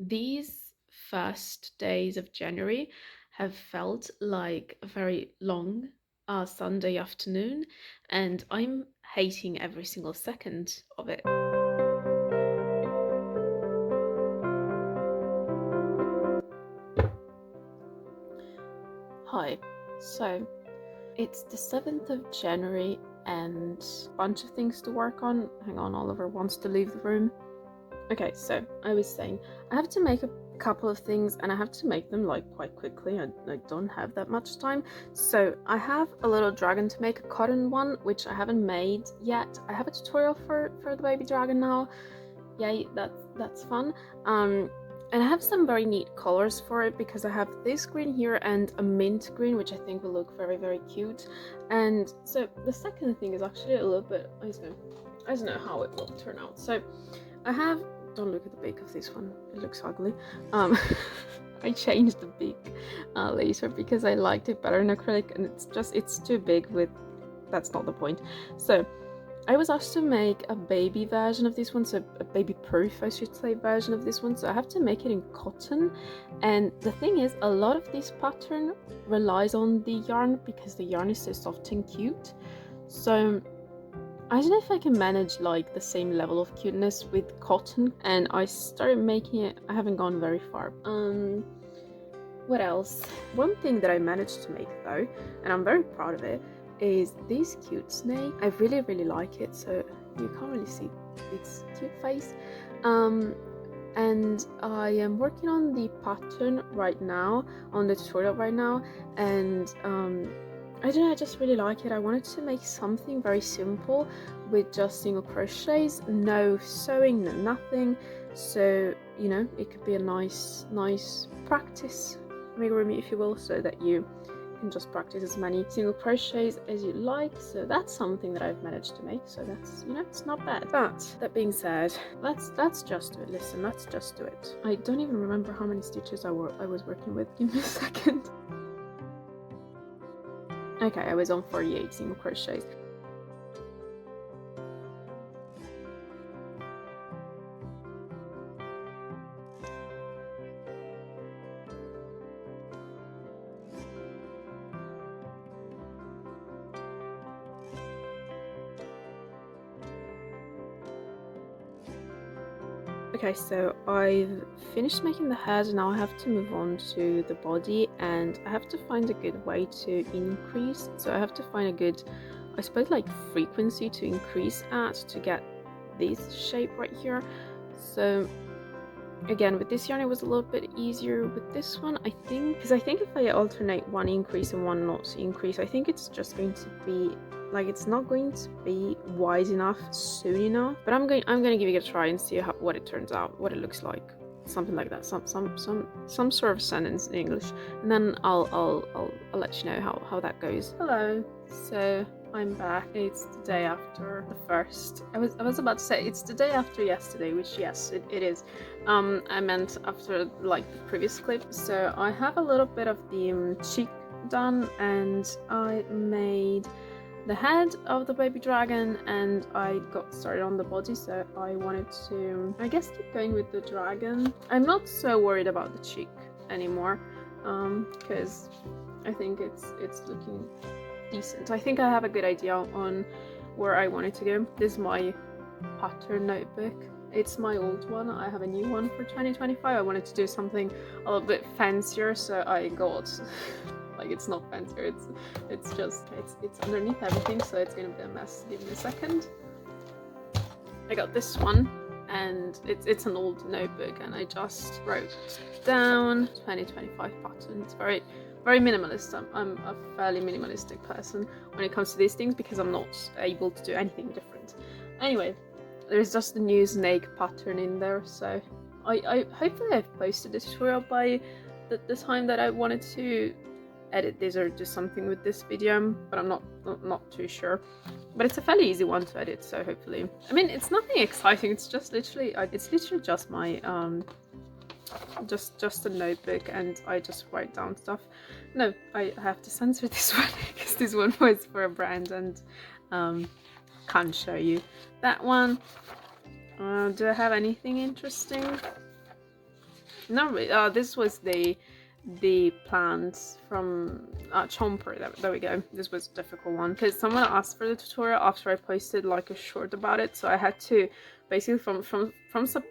These first days of January have felt like a very long Sunday afternoon, and I'm hating every single second of it. Hi, so it's the 7th of January and a bunch of things to work on. Hang on, Oliver wants to leave the room. Okay, so I was saying I have to make a couple of things and I have to make them like quite quickly. I don't have that much time. So I have a little dragon to make, a cotton one, which I haven't made yet. I have a tutorial for the baby dragon now. Yay, that's fun. And I have some very neat colors for it because I have this green here and a mint green, which I think will look very, very cute. And so the second thing is actually a little bit, I don't know how it will turn out. So I have, don't look at the beak of this one, it looks ugly. I changed the beak later because I liked it better in acrylic, and it's too big with, that's not the point. So I was asked to make a baby version of this one, so a baby proof, I should say, version of this one. So I have to make it in cotton, and the thing is, a lot of this pattern relies on the yarn because the yarn is so soft and cute. So I don't know if I can manage like the same level of cuteness with cotton, and I started making it. I haven't gone very far. What else? One thing that I managed to make though, and I'm very proud of it, is this cute snake. I really, really like it. So you can't really see its cute face. And I am working on the pattern right now, on the tutorial right now, and I don't know, I just really like it. I wanted to make something very simple with just single crochets, no sewing, no nothing. So, you know, it could be a nice practice amigurumi, if you will, so that you can just practice as many single crochets as you like. So that's something that I've managed to make, so that's, you know, it's not bad. But that being said, let's just do it. Listen, let's just do it. I don't even remember how many stitches I was working with. Give me a second. Okay, I was on 48 single crochets. Okay, so I've finished making the head, and now I have to move on to the body, and I have to find a good way to increase. So I have to find a good, I suppose, like frequency to increase at to get this shape right here. So again, with this yarn it was a little bit easier. With this one, I think, because I think if I alternate one increase and one not increase, I think it's just going to be like, it's not going to be wide enough soon enough. But I'm gonna give it a try and see what it turns out, what it looks like, something like that, some sort of sentence in English, and then I'll let you know how that goes. Hello. So I'm back. It's the day after the first. I was about to say it's the day after yesterday, which yes, it is. I meant after like the previous clip. So I have a little bit of the cheek done, and I made the head of the baby dragon, and I got started on the body. So I wanted to, I guess, keep going with the dragon. I'm not so worried about the cheek anymore, because I think it's looking decent. I think I have a good idea on where I want it to go. This is my pattern notebook. It's my old one. I have a new one for 2025. I wanted to do something a little bit fancier, so I got like, it's not fancier, it's just it's underneath everything, so it's gonna be a mess. Give me a second. I got this one, and it's an old notebook, and I just wrote down 2025 pattern. It's very minimalist. I'm a fairly minimalistic person when it comes to these things because I'm not able to do anything different. Anyway, there's just the new snake pattern in there, so I hopefully I've posted the tutorial by the time that I wanted to edit this or do something with this video, but I'm not too sure. But it's a fairly easy one to edit, so hopefully, I mean, it's nothing exciting. It's just literally just my just a notebook, and I just write down stuff. No, I have to censor this one because this one was for a brand, and can't show you that one. Do I have anything interesting? No, this was the plant from Chomper. There we go. This was a difficult one because someone asked for the tutorial after I posted like a short about it, so I had to basically from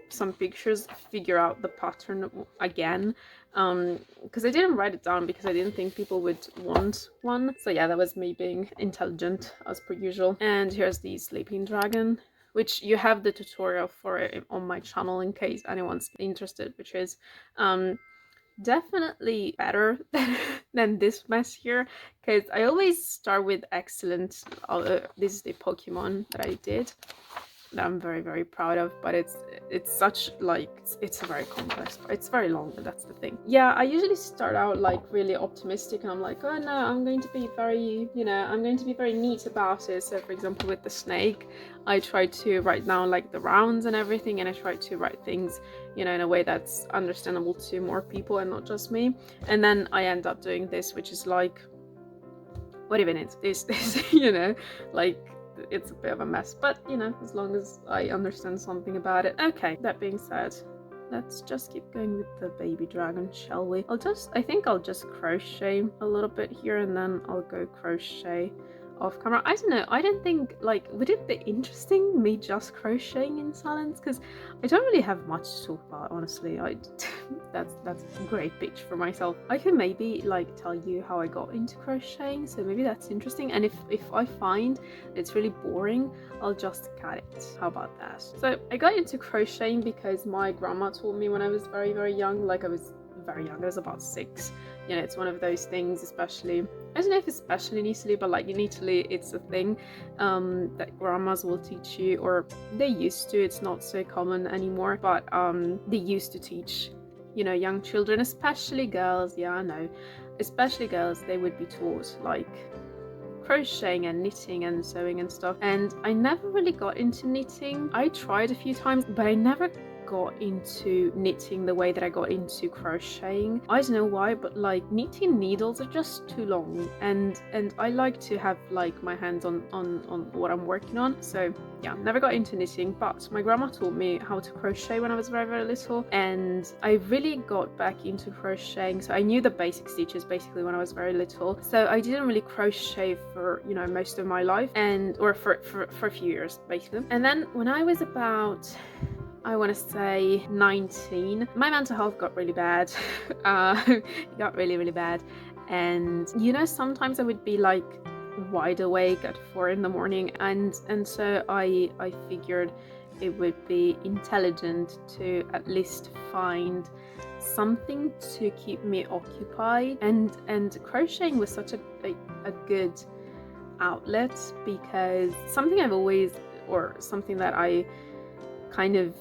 some pictures figure out the pattern again, because I didn't write it down because I didn't think people would want one. So yeah, that was me being intelligent as per usual. And here's the sleeping dragon, which you have the tutorial for it on my channel in case anyone's interested, which is definitely better than this mess here, because I always start with excellent. This is the Pokemon that I did, that I'm very, very proud of, but it's such like it's very complex, it's very long, but that's the thing. Yeah, I usually start out like really optimistic and I'm like, oh no, I'm going to be very, you know, I'm going to be very neat about it. So for example with the snake, I try to write down like the rounds and everything, and I try to write things, you know, in a way that's understandable to more people and not just me. And then I end up doing this, which is like, what even is this you know, like it's a bit of a mess, but you know, as long as I understand something about it. Okay, that being said, let's just keep going with the baby dragon, shall we? I think I'll just crochet a little bit here and then I'll go crochet off camera. I don't know, I don't think, like, would it be interesting me just crocheting in silence? Because I don't really have much to talk about, honestly. That's a great pitch for myself. I can maybe like tell you how I got into crocheting, so maybe that's interesting. And if I find it's really boring, I'll just cut it. How about that? So I got into crocheting because my grandma taught me when I was very, very young. Like I was very young, I was about 6. You know, it's one of those things, especially, I don't know if especially in Italy, but like in Italy it's a thing that grandmas will teach you, or they used to. It's not so common anymore, but they used to teach, you know, young children, especially girls. Yeah, I know, especially girls, they would be taught like crocheting and knitting and sewing and stuff. And I never really got into knitting. I tried a few times, but I never got into knitting the way that I got into crocheting. I don't know why, but like knitting needles are just too long, and I like to have like my hands on what I'm working on. So yeah, never got into knitting, but my grandma taught me how to crochet when I was very, very little, and I really got back into crocheting. So I knew the basic stitches basically when I was very little, so I didn't really crochet for, you know, most of my life, and or for a few years basically. And then when I was about, I want to say 19, my mental health got really bad. It got really, really bad. And you know, sometimes I would be like wide awake at 4 in the morning, and so I figured it would be intelligent to at least find something to keep me occupied, and crocheting was such a good outlet, because something I've always, or something that I kind of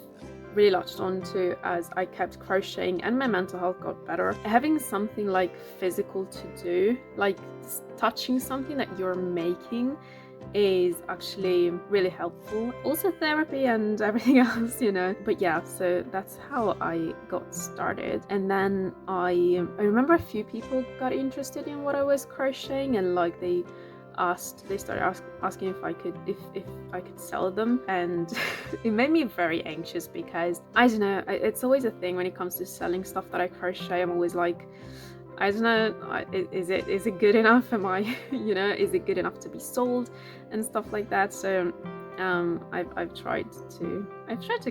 really latched onto as I kept crocheting and my mental health got better, having something like physical to do, like touching something that you're making, is actually really helpful. Also therapy and everything else, you know. But yeah, so that's how I got started. And then I remember a few people got interested in what I was crocheting, and like they started asking if I could sell them, and it made me very anxious, because I don't know, it's always a thing when it comes to selling stuff that I crochet. I'm always like, I don't know, is it good enough? Am I, you know, is it good enough to be sold and stuff like that? So I've tried to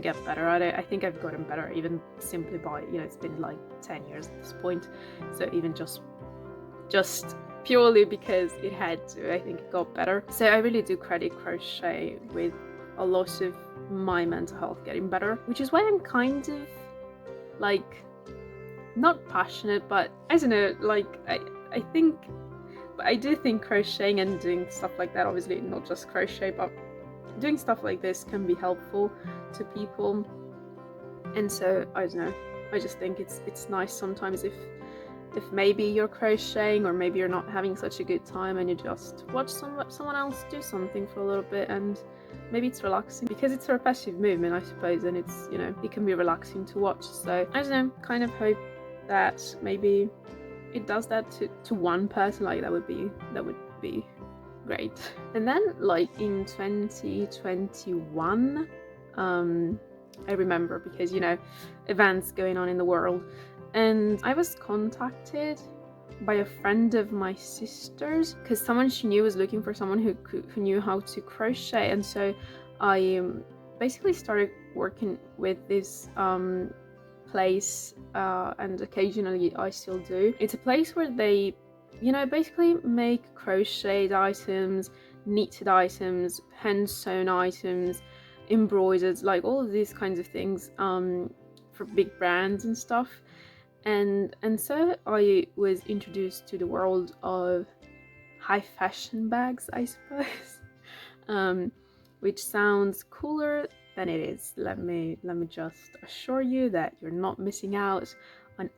get better at it. I think I've gotten better even simply by, you know, it's been like 10 years at this point, so even just purely because it had to, I think it got better. So I really do credit crochet with a lot of my mental health getting better, which is why I'm kind of like not passionate, but I don't know, like I think, but I do think crocheting and doing stuff like that, obviously not just crochet, but doing stuff like this can be helpful to people. And so I don't know, I just think it's nice sometimes if maybe you're crocheting, or maybe you're not having such a good time, and you just watch someone else do something for a little bit, and maybe it's relaxing because it's a repetitive movement, I suppose, and it's, you know, it can be relaxing to watch. So I don't know, kind of hope that maybe it does that to one person. Like that would be great. And then like in 2021, I remember, because, you know, events going on in the world. And I was contacted by a friend of my sister's, because someone she knew was looking for someone who knew how to crochet. And so I basically started working with this place, and occasionally I still do. It's a place where they, you know, basically make crocheted items, knitted items, hand sewn items, embroidered, like all of these kinds of things, for big brands and stuff. And so I was introduced to the world of high fashion bags, I suppose. Which sounds cooler than it is. Let me just assure you that you're not missing out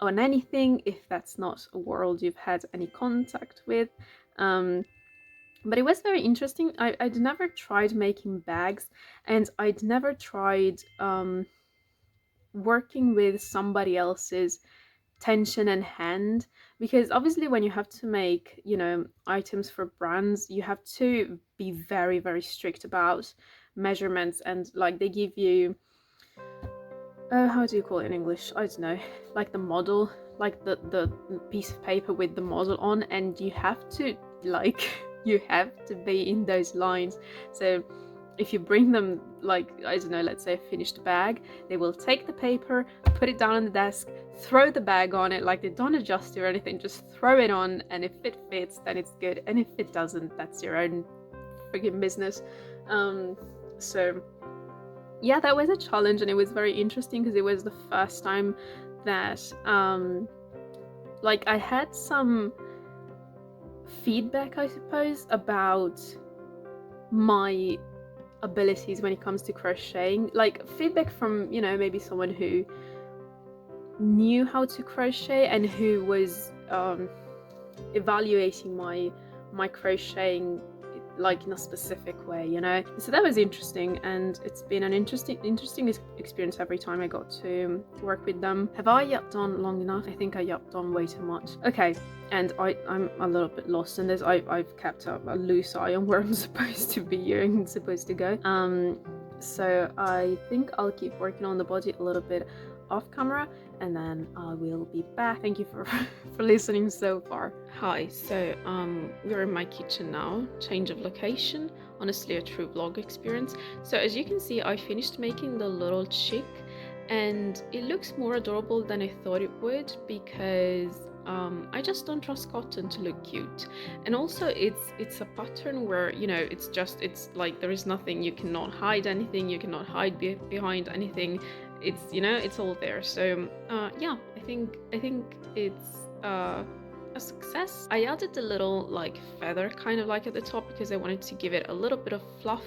on anything if that's not a world you've had any contact with. But it was very interesting. I'd never tried making bags, and I'd never tried working with somebody else's tension and hand, because obviously when you have to make, you know, items for brands, you have to be very, very strict about measurements, and like they give you how do you call it in English? I don't know, like the model, like the piece of paper with the model on, and you have to, like, you have to be in those lines. So if you bring them, like, I don't know, let's say a finished bag, they will take the paper, put it down on the desk, throw the bag on it, like they don't adjust it or anything, just throw it on, and if it fits, then it's good, and if it doesn't, that's your own friggin' business. So yeah, that was a challenge, and it was very interesting because it was the first time that like I had some feedback, I suppose, about my abilities when it comes to crocheting, like feedback from, you know, maybe someone who knew how to crochet and who was evaluating my crocheting, like in a specific way, you know. So that was interesting, and it's been an interesting experience every time I got to work with them. Have I yapped on long enough? I think I yapped on way too much. Okay, and I'm a little bit lost in this. I've kept a loose eye on where I'm supposed to be and supposed to go. So I think I'll keep working on the body a little bit off camera, and then I will be back. Thank you for listening so far. Hi, so we're in my kitchen now, change of location, honestly a true vlog experience. So as you can see, I finished making the little chick, and it looks more adorable than I thought it would, because I just don't trust cotton to look cute. And also it's a pattern where, you know, it's like there is nothing, you cannot hide anything, you cannot hide behind anything. It's, you know, it's all there. So yeah, I think it's a success. I added the little like feather kind of like at the top because I wanted to give it a little bit of fluff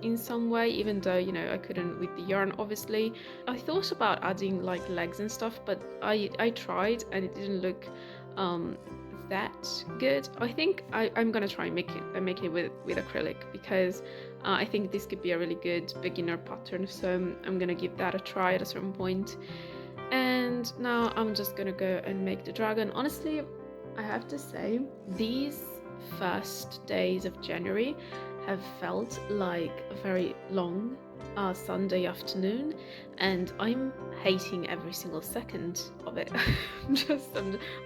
in some way, even though, you know, I couldn't with the yarn obviously. I thought about adding like legs and stuff, but I tried and it didn't look that good. I think I'm gonna try and make it with acrylic, because I think this could be a really good beginner pattern, so I'm gonna give that a try at a certain point. And now I'm just gonna go and make the dragon. Honestly, I have to say, these first days of January have felt like a very long Sunday afternoon, and I'm hating every single second of it.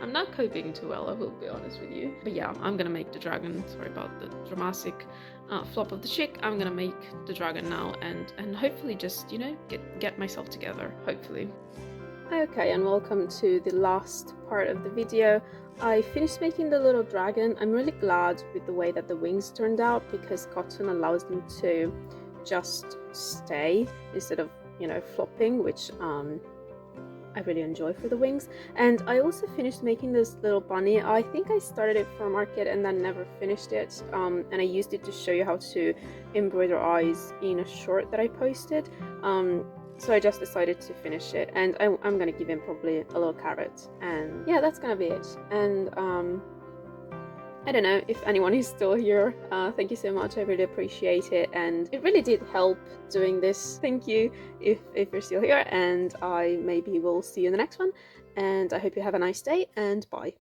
I'm not coping too well, I will be honest with you. But yeah, I'm gonna make the dragon. Sorry about the dramatic flop of the chick. I'm gonna make the dragon now, and hopefully just, you know, get myself together, hopefully. Okay, and welcome to the last part of the video. I finished making the little dragon. I'm really glad with the way that the wings turned out, because cotton allows them to just stay instead of, you know, flopping, which I really enjoy for the wings. And I also finished making this little bunny. I think I started it for a market and then never finished it, and I used it to show you how to embroider eyes in a short that I posted. So I just decided to finish it, and I'm gonna give him probably a little carrot, and yeah, that's gonna be it. And I don't know if anyone is still here. Thank you so much, I really appreciate it, and it really did help doing this. Thank you if you're still here, and I maybe will see you in the next one, and I hope you have a nice day, and bye.